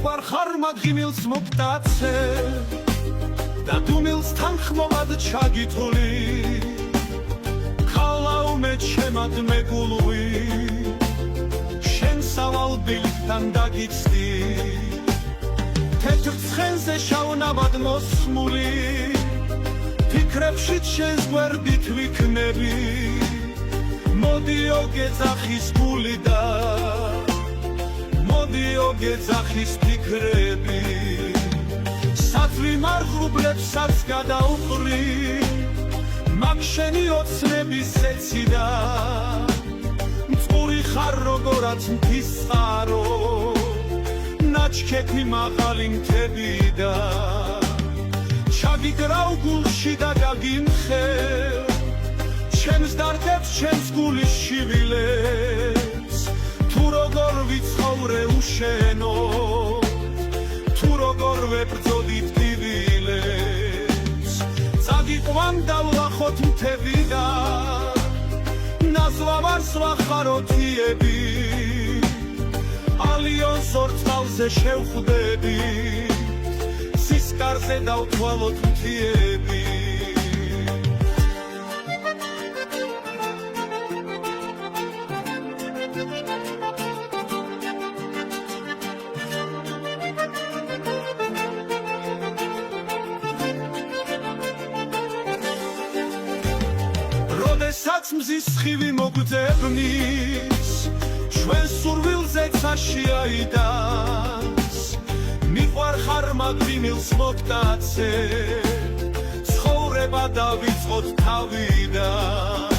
მიყვარხარ მაგიმილს მოგტაცე და დუმილსთან ხმოვად ჩაგითვლი ქალაუმე ჩემად მეგულვი შენ სავალბილთან დაგიცდი თეთრ ცხენზე შავნაბად მოსმული ფიქრებში შენს გვერდით ვიქნები მოდიო გეძახის გული და მოდიო გეძახის ფიქრები სათვლი მარღრუბლებსაც გადაუყრი მაგ შენი ოცნების ზეციდა მწყური ხარ როგორაც მთის წყარო ნაჩქეფი მაღალი მთები და ჩაგიგრავ გულში და გაგიმხევ ჩემს დარდებს ჩემს გულის შივილებს თუ როგორ ვიცხოვრე უშენო თუ როგორ ვებრძოდით ტკივილებს წაგიყვან დავლახოთ მთები და ნაზვავარს ვახაროთიები ალიონს ორ წყალზე შევხვდები სისკარზე დავთვალოთ მთიები როდესაც მზის სხივი მოგძებნის ჩვენ სურვილზეც აშიაიდანს მიყვარხარ მაგიმილს მოგტაცე ცხოვრება დავიწყოთ თავიდან